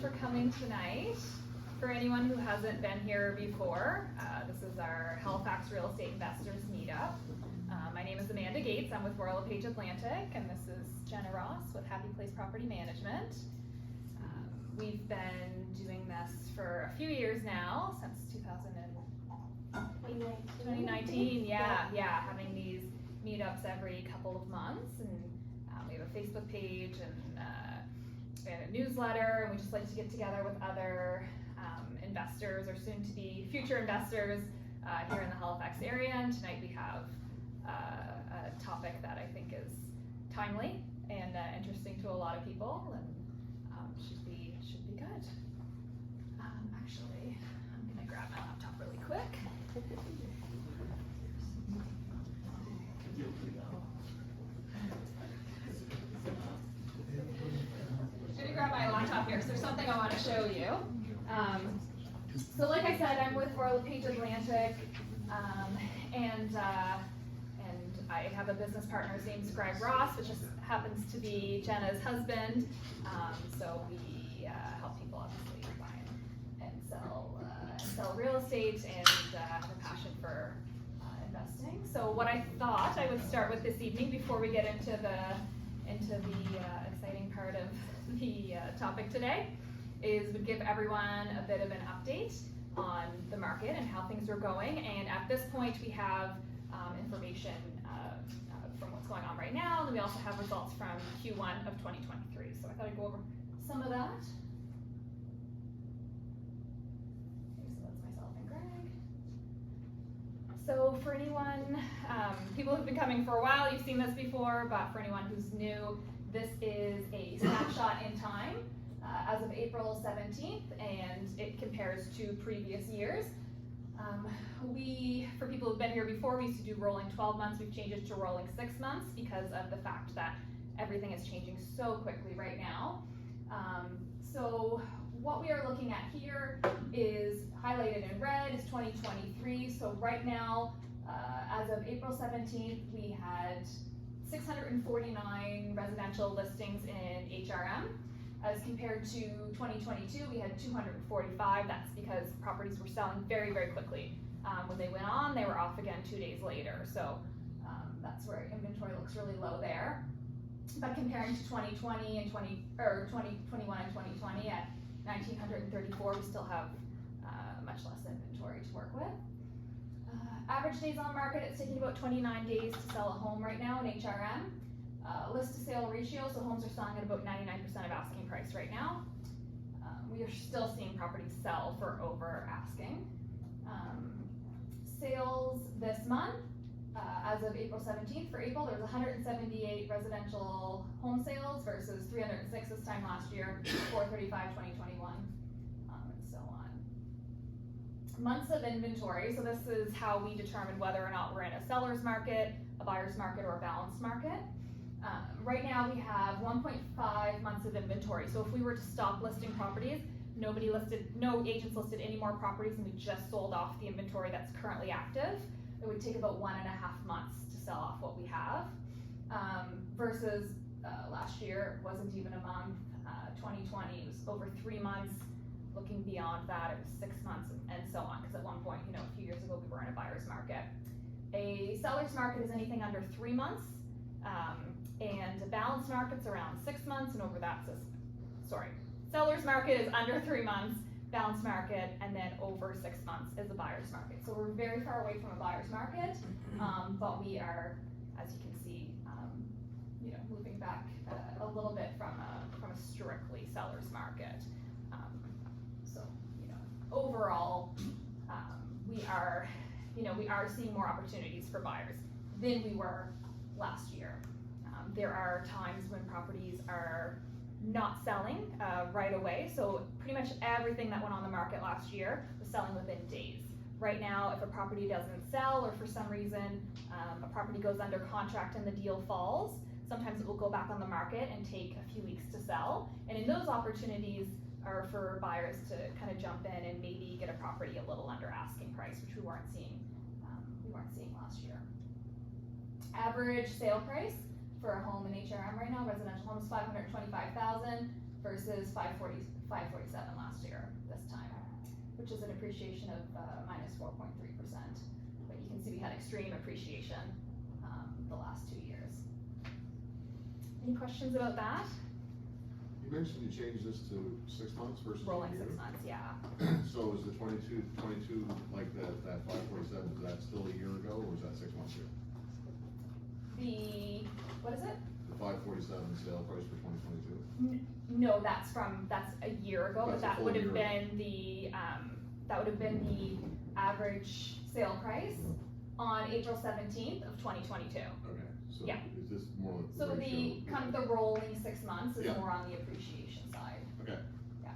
for coming tonight. For anyone who hasn't been here before, this is our Halifax Real Estate Investors Meetup. My name is Amanda Gates. I'm with Royal LePage Atlantic, and this is Jenna Ross with Happy Place Property Management. We've been doing this for a few years now, since 2019. Yeah, having these meetups every couple of months, and we have a Facebook page and a newsletter, and we just like to get together with other investors or soon-to-be future investors here in the Halifax area. And tonight we have a topic that I think is timely and interesting to a lot of people, and should be good. Actually, I'm gonna grab my laptop really quick. Grab my laptop here, so there's something I want to show you. So like I said, I'm with Royal LePage Atlantic, and I have a business partner. His name's Greg Ross, which just happens to be Jenna's husband. So we help people obviously buy and sell real estate, and have a passion for investing. So what I thought I would start with this evening, before we get into the exciting part of the topic today, is would give everyone a bit of an update on the market and how things are going. And at this point, we have information from what's going on right now, and then we also have results from Q1 of 2023. So I thought I'd go over some of that. Okay, so that's myself and Greg. So for anyone, people who've been coming for a while, you've seen this before, but for anyone who's new, this is a snapshot in time as of April 17th, and it compares to previous years. For people who've been here before, we used to do rolling 12 months. We've changed it to rolling 6 months because of the fact that everything is changing so quickly right now. So what we are looking at here is highlighted in red is 2023. So right now, as of April 17th, we had 649 residential listings in HRM. As compared to 2022, we had 245. That's because properties were selling very, very quickly. When they went on, they were off again 2 days later. So that's where inventory looks really low there. But comparing to 2020 and 2021 and 2020 at 1,934, we still have much less inventory to work with. Average days on market, it's taking about 29 days to sell a home right now in HRM. List to sale ratio, so homes are selling at about 99% of asking price right now. We are still seeing properties sell for over asking. Sales this month, as of April 17th, for April, there was 178 residential home sales versus 306 this time last year, 435 2021, and so on. Months of inventory, so this is how we determine whether or not we're in a seller's market, a buyer's market, or a balanced market. Right now we have 1.5 months of inventory. So if we were to stop listing properties, no agents listed any more properties, and we just sold off the inventory that's currently active, it would take about 1.5 months to sell off what we have. Versus last year, it wasn't even a month. 2020, it was over 3 months. Looking beyond that, it was 6 months, and so on. Because at one point, a few years ago, we were in a buyer's market. A seller's market is anything under 3 months. And a balanced market's around 6 months, and over that, seller's market is under 3 months, balanced market, and then over 6 months is a buyer's market. So we're very far away from a buyer's market, but we are, as you can see, moving back a little bit from a strictly seller's market. Overall, we are seeing more opportunities for buyers than we were last year. There are times when properties are not selling right away. So pretty much everything that went on the market last year was selling within days. Right now, if a property doesn't sell, or for some reason a property goes under contract and the deal falls, sometimes it will go back on the market and take a few weeks to sell. And in those opportunities are for buyers to kind of jump in and maybe get a property a little under asking price, which we weren't seeing last year. Average sale price for a home in HRM right now, residential home, is $525,000. versus 547 last year this time, which is an appreciation of minus 4.3%. But you can see we had extreme appreciation the last 2 years. Any questions about that? You mentioned you changed this to 6 months versus Rolling a year. 6 months, yeah. So is the 22, like that 547, is that still a year ago, or is that 6 months ago? What is it? The 547 sale price for 2022? No, that's a year ago, but That's a that full would have year. been the average sale price on April 17th of 2022. Okay, so Yeah. is this more like So the kind of the rolling 6 months is Yeah. more on the appreciation side. Okay. Yeah.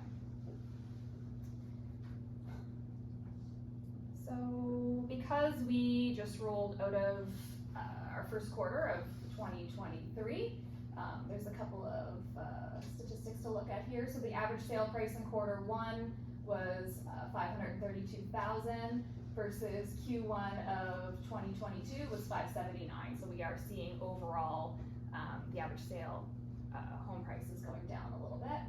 So because we just rolled out of our first quarter of 2023, there's a couple of statistics to look at here. So the average sale price in quarter 1 was $532,000 versus Q1 of 2022 was $579. So we are seeing overall the average sale home prices going down a little bit.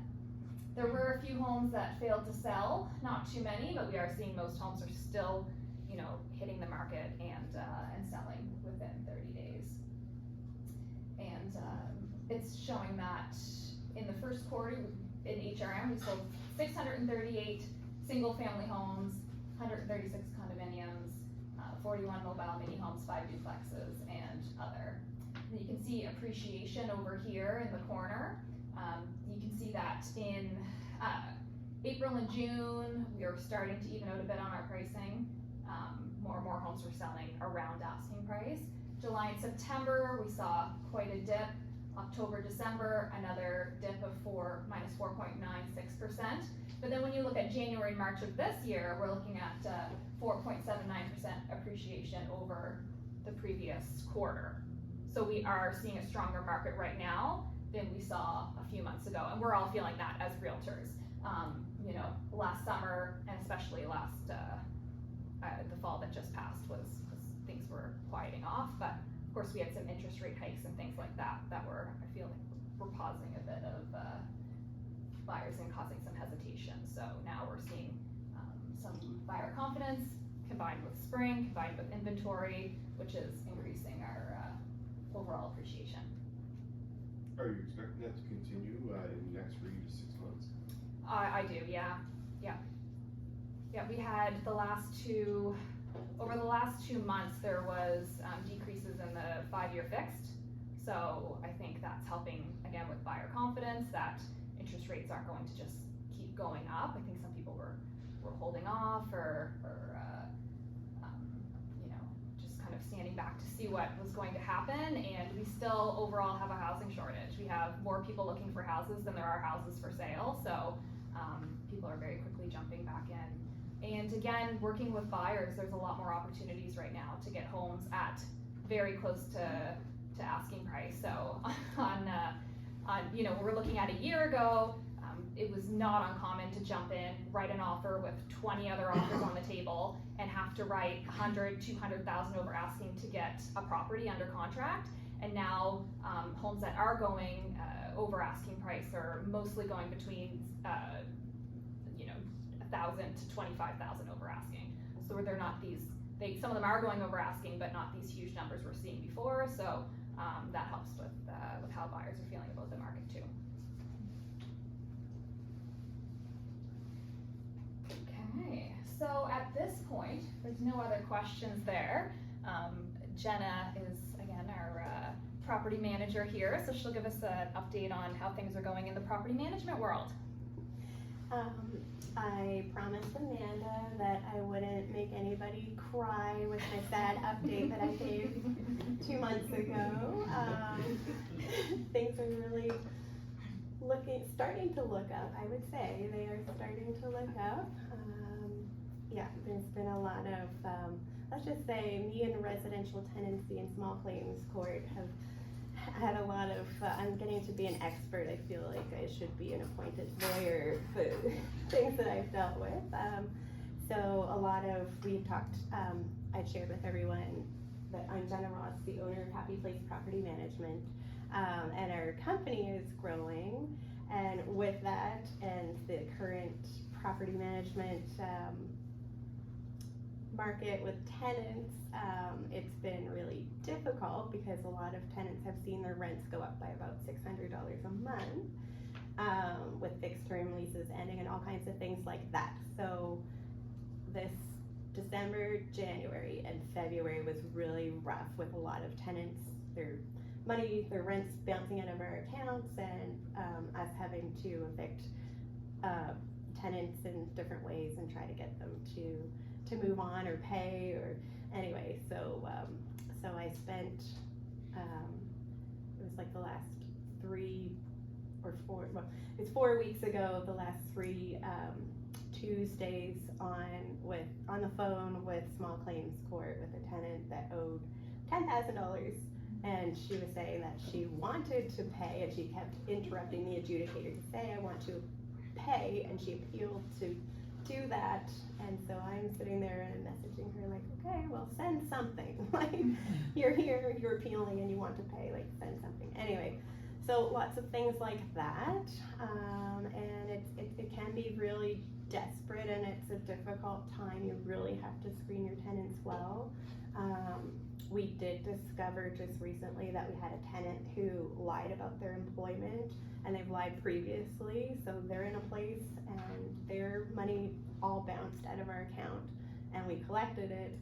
There were a few homes that failed to sell, not too many, but we are seeing most homes are still, hitting the market and selling within 30 days. And it's showing that in the first quarter in HRM, we sold 638 single-family homes, 136 condominiums, 41 mobile mini homes, 5 duplexes, and other. And you can see appreciation over here in the corner. You can see that in April and June, we are starting to even out a bit on our pricing. More and more homes were selling around asking price. July and September, we saw quite a dip. October, December, another dip of minus 4.96%. But then when you look at January and March of this year, we're looking at 4.79% appreciation over the previous quarter. So we are seeing a stronger market right now than we saw a few months ago, and we're all feeling that as realtors. Last summer, and especially the fall that just passed was things were quieting off, but of course we had some interest rate hikes and things like that I feel like were pausing a bit of buyers and causing some hesitation. So now we're seeing some buyer confidence combined with spring, combined with inventory, which is increasing our overall appreciation. Are you expecting that to continue in the next 3 to 6 months? I do, yeah. We had over the last 2 months, there was decreases in the 5-year fixed. So I think that's helping, again, with buyer confidence that interest rates aren't going to just keep going up. I think some people were holding off or just kind of standing back to see what was going to happen. And we still overall have a housing shortage. We have more people looking for houses than there are houses for sale. So people are very quickly jumping back in. And again, working with buyers, there's a lot more opportunities right now to get homes at very close to asking price. So we're looking at a year ago, it was not uncommon to jump in, write an offer with 20 other offers on the table, and have to write 100, 200,000 over asking to get a property under contract. And now homes that are going over asking price are mostly going between 1,000 to 25,000 over asking. So they're not some of them are going over asking, but not these huge numbers we're seeing before. So that helps with how buyers are feeling about the market too. Okay, so at this point, there's no other questions there. Jenna is again our property manager here, so she'll give us an update on how things are going in the property management world. I promised Amanda that I wouldn't make anybody cry with my sad update that I gave 2 months ago. Things are really starting to look up, I would say. They are starting to look up. There's been a lot of, let's just say, me and residential tenancy and small claims court have had a lot of, I'm getting to be an expert. I feel like I should be an appointed lawyer for things that I've dealt with. We've talked, I shared with everyone that I'm Jenna Ross, the owner of Happy Place Property Management, and our company is growing. And with that and the current property management market with tenants, it's been really difficult because a lot of tenants have seen their rents go up by about $600 a month, with fixed term leases ending and all kinds of things like that. So this December, January, and February was really rough with a lot of tenants, their rents bouncing out of our accounts, and us having to evict tenants in different ways and try to get them to move on or pay, or anyway. So I spent it was like the last 3 or 4, well, it's 4 weeks ago, the last 3 Tuesdays on the phone with small claims court with a tenant that owed $10,000, and she was saying that she wanted to pay, and she kept interrupting the adjudicator to say, I want to pay, and she appealed to do that. And so I'm sitting there and messaging her like, okay, well, send something. Like, you're here, you're appealing, and you want to pay, like, send something. Anyway, so lots of things like that, and it can be really desperate, and it's a difficult time. You really have to screen your tenants well. We did discover just recently that we had a tenant who lied about their employment, and they've lied previously, so they're in a place and their money all bounced out of our account, and we collected it,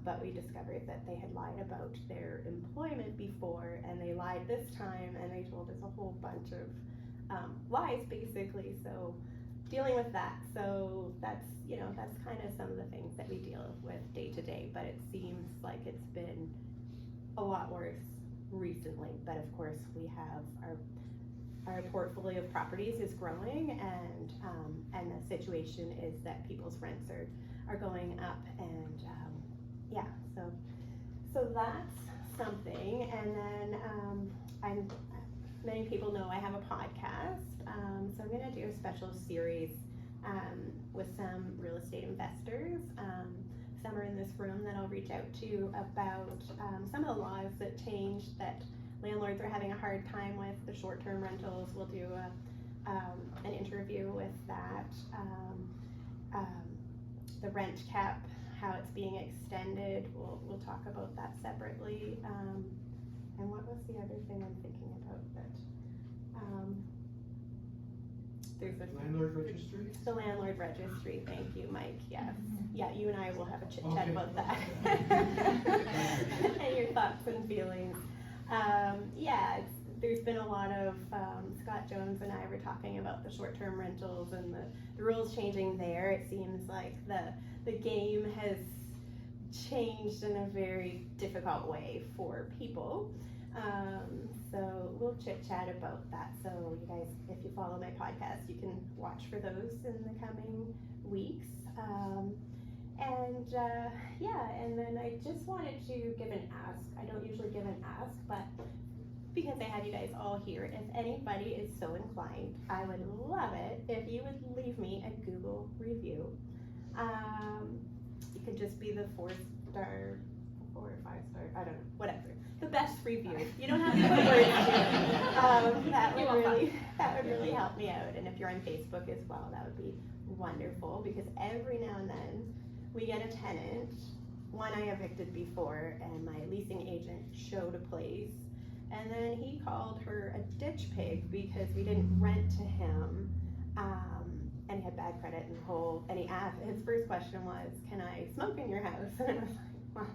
but we discovered that they had lied about their employment before, and they lied this time, and they told us a whole bunch of lies basically. So dealing with that, so that's kind of some of the things that we deal with day to day, but it seems like it's been a lot worse recently. But of course, we have our portfolio of properties is growing, and the situation is that people's rents are going up, and so that's something. And then many people know I have a podcast, so I'm going to do a special series with some real estate investors. Some are in this room that I'll reach out to about some of the laws that changed that landlords are having a hard time with, the short-term rentals. We'll do an interview with that. The rent cap, how it's being extended, we'll talk about that separately. And what was the other thing I'm thinking about that? There's a Landlord registry? the landlord registry. Thank you, Mike. Yes. Yeah, you and I will have a chit chat Okay. about that. And your thoughts and feelings. There's been a lot of, Scott Jones and I were talking about the short-term rentals and the rules changing there. It seems like the game has changed in a very difficult way for people. So we'll chit chat about that. So you guys, if you follow my podcast, you can watch for those in the coming weeks. And then I just wanted to give an ask. I don't usually give an ask, but because I have you guys all here, if anybody is so inclined, I would love it if you would leave me a Google review. You could just be the 4-star, 4 or 5-star, I don't know, whatever. The best review. You don't have to put words to it. That would really help me out. And if you're on Facebook as well, that would be wonderful, because every now and then we get a tenant. One I evicted before, and my leasing agent showed a place, and then he called her a ditch pig because we didn't rent to him, and he had bad credit and he asked, his first question was, can I smoke in your house? And I was like, well,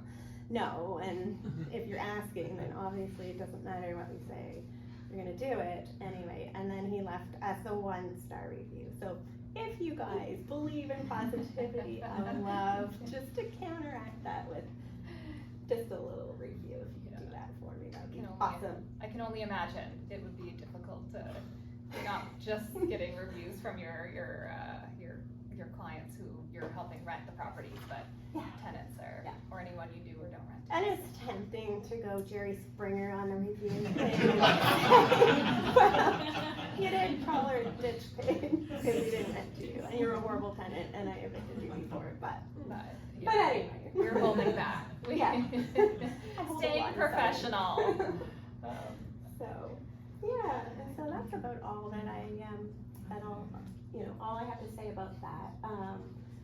no. And if you're asking, then obviously it doesn't matter what we say, you're gonna do it anyway. And then he left us a 1-star review. So if you guys believe in positivity, I would love just to counteract that with just a little review. If you could do that for me, that would be awesome. I can only imagine it would be difficult to not just getting reviews from your clients who you're helping rent the properties, but tenants or anyone you do or don't rent. And it's tempting to go Jerry Springer on the review thing. Well, you didn't call her a ditch pig because we didn't rent to you, and you're a horrible tenant, and I evicted you before, but anyway. We're holding back. Yeah. I hold a Staying lot inside. professional. So, yeah, Yeah, and so that's about all that all I have to say about that.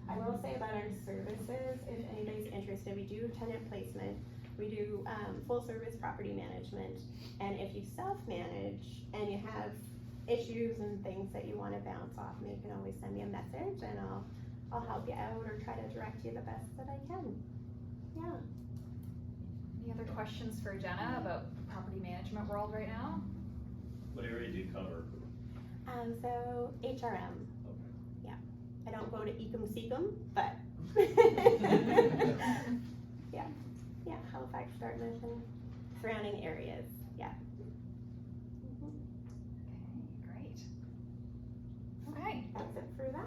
I will say about our services, if anybody's interested, we do tenant placement, we do, full service property management, and if you self-manage and you have issues and things that you wanna bounce off me, you can always send me a message and I'll help you out or try to direct you the best that I can. Yeah. Any other questions for Jenna about the property management world right now? What area do you cover? So HRM. Okay. Yeah. I don't go to Ecum Seacum, but yeah, Halifax, Dartmouth, and surrounding areas. Yeah. Okay, great. Okay, That's it for that.